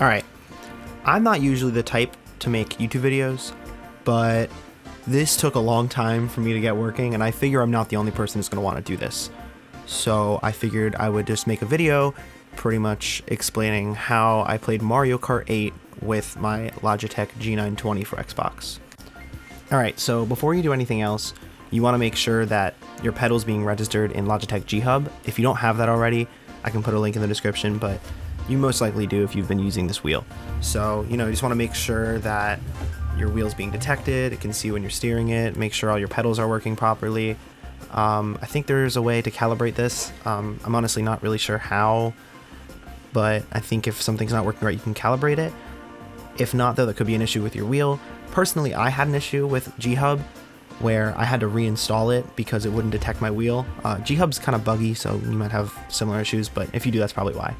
Alright, I'm not usually the type to make YouTube videos, but this took a long time for me to get working, and I figure I'm not the only person who's going to want to do this. So I figured I would just make a video pretty much explaining how I played Mario Kart 8 with my Logitech G920 for Xbox. Alright, so before you do anything else, you want to make sure that your pedal's being registered in Logitech G Hub. If you don't have that already, I can put a link in the description, but you most likely do if you've been using this wheel. So, you just want to make sure that your wheel's being detected, it can see when you're steering it, make sure all your pedals are working properly. I think there's a way to calibrate this. I'm honestly not really sure how, but I think if something's not working right, you can calibrate it. If not, though, that could be an issue with your wheel. Personally, I had an issue with G Hub where I had to reinstall it because it wouldn't detect my wheel. G Hub's kind of buggy, so you might have similar issues, but if you do, that's probably why.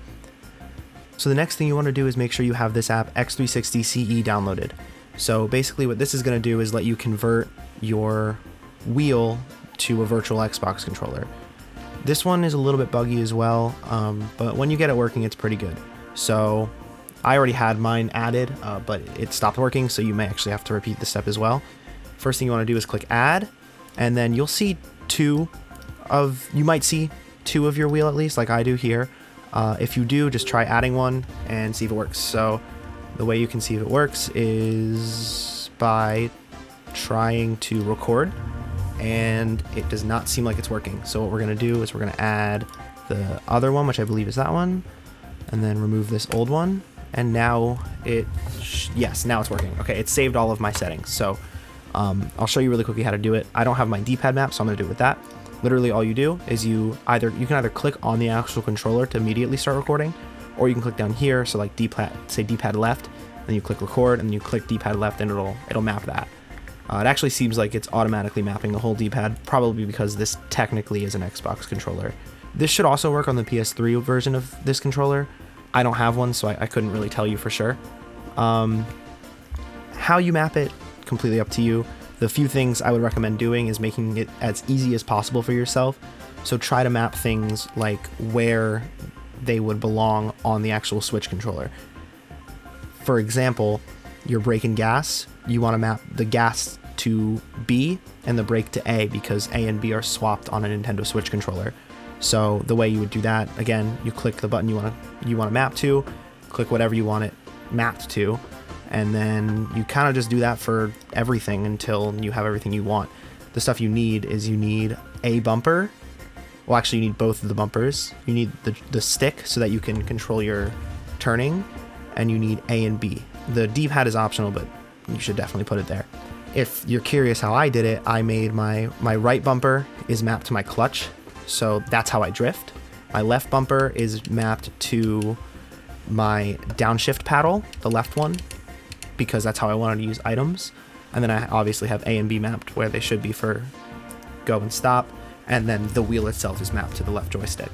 So the next thing you want to do is make sure you have this app X360 CE downloaded. So basically what this is going to do is let you convert your wheel to a virtual Xbox controller. This one is a little bit buggy as well, but when you get it working, it's pretty good. So I already had mine added, but it stopped working, so you may actually have to repeat this step as well. First thing you want to do is click add, and then you'll see you might see two of your wheel at least, like I do here. If you do, just try adding one and see if it works. So the way you can see if it works is by trying to record, and it does not seem like it's working. So what we're going to do is we're going to add the other one, which I believe is that one, and then remove this old one. And now yes, now it's working. Okay, it saved all of my settings. So I'll show you really quickly how to do it. I don't have my D-pad map, so I'm going to do it with that. Literally all you do is you can either click on the actual controller to immediately start recording, or you can click down here, so like D-pad left, then you click record, and then you click D-pad left, and it'll map that. It actually seems like it's automatically mapping the whole D-pad, probably because this technically is an Xbox controller. This should also work on the PS3 version of this controller. I don't have one, so I couldn't really tell you for sure. How you map it, completely up to you. The few things I would recommend doing is making it as easy as possible for yourself. So try to map things like where they would belong on the actual Switch controller. For example, your brake and gas, you want to map the gas to B and the brake to A, because A and B are swapped on a Nintendo Switch controller. So the way you would do that, again, you click the button you want to map to, click whatever you want it mapped to, and then you kind of just do that for everything until you have everything you want. The stuff you need is you need a bumper. Well, actually, you need both of the bumpers. You need the stick so that you can control your turning, and you need A and B. The D-pad is optional, but you should definitely put it there. If you're curious how I did it, I made my right bumper is mapped to my clutch, so that's how I drift. My left bumper is mapped to my downshift paddle, the left one, because that's how I wanted to use items. And then I obviously have A and B mapped where they should be for go and stop, and then the wheel itself is mapped to the left joystick.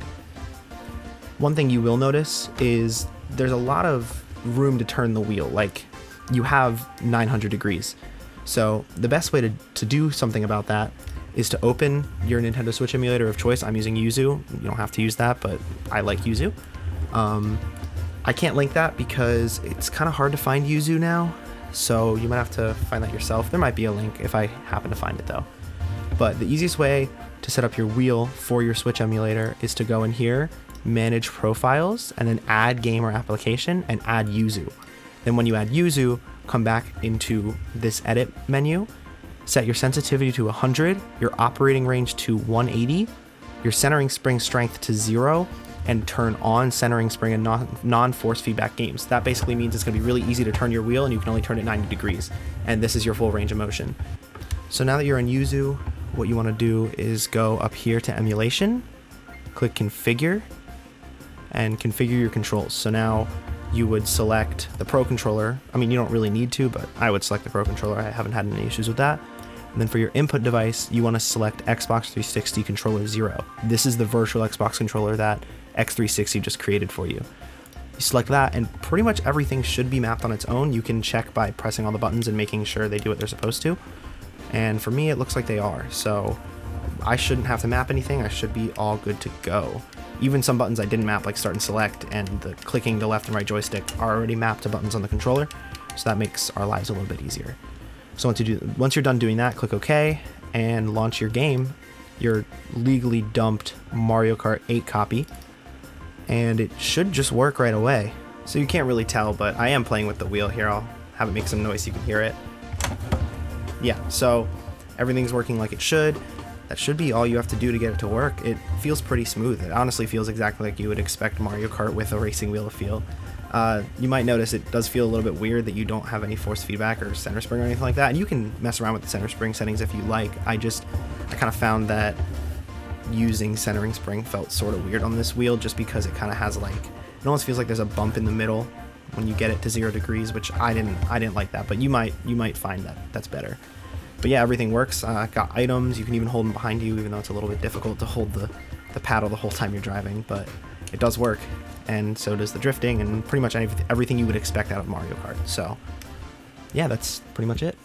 One thing you will notice is there's a lot of room to turn the wheel, like you have 900 degrees. So the best way to do something about that is to open your Nintendo Switch emulator of choice. I'm using Yuzu. You don't have to use that, but I like Yuzu. I can't link that because it's kind of hard to find Yuzu now, so you might have to find that yourself. There might be a link if I happen to find it though. But the easiest way to set up your wheel for your Switch emulator is to go in here, manage profiles, and then add game or application and add Yuzu. Then when you add Yuzu, come back into this edit menu, set your sensitivity to 100, your operating range to 180, your centering spring strength to 0, and turn on centering spring and non-force feedback games. That basically means it's going to be really easy to turn your wheel, and you can only turn it 90 degrees. And this is your full range of motion. So now that you're in Yuzu, what you want to do is go up here to emulation, click configure, and configure your controls. So now you would select the Pro controller. I mean, you don't really need to, but I would select the Pro controller. I haven't had any issues with that. And then for your input device, you want to select Xbox 360 controller 0. This is the virtual Xbox controller that X360 just created for you. You select that, and pretty much everything should be mapped on its own. You can check by pressing all the buttons and making sure they do what they're supposed to. And for me, it looks like they are. So I shouldn't have to map anything. I should be all good to go. Even some buttons I didn't map, like start and select, and the clicking the left and right joystick are already mapped to buttons on the controller, so that makes our lives a little bit easier. So once you're done doing that, click OK and launch your game, your legally dumped Mario Kart 8 copy, and it should just work right away. So you can't really tell, but I am playing with the wheel here. I'll have it make some noise so you can hear it. Yeah, so everything's working like it should. That should be all you have to do to get it to work. It feels pretty smooth. It honestly feels exactly like you would expect Mario Kart with a racing wheel to feel. You might notice it does feel a little bit weird that you don't have any force feedback or center spring or anything like that. And you can mess around with the center spring settings if you like. I kind of found that using centering spring felt sort of weird on this wheel, just because it kind of has like, it almost feels like there's a bump in the middle when you get it to 0 degrees, which I didn't like that, but you might find that that's better. But yeah, everything works. Got items, you can even hold them behind you, even though it's a little bit difficult to hold the paddle the whole time you're driving, but it does work. And so does the drifting and pretty much everything you would expect out of Mario Kart. So yeah, that's pretty much it.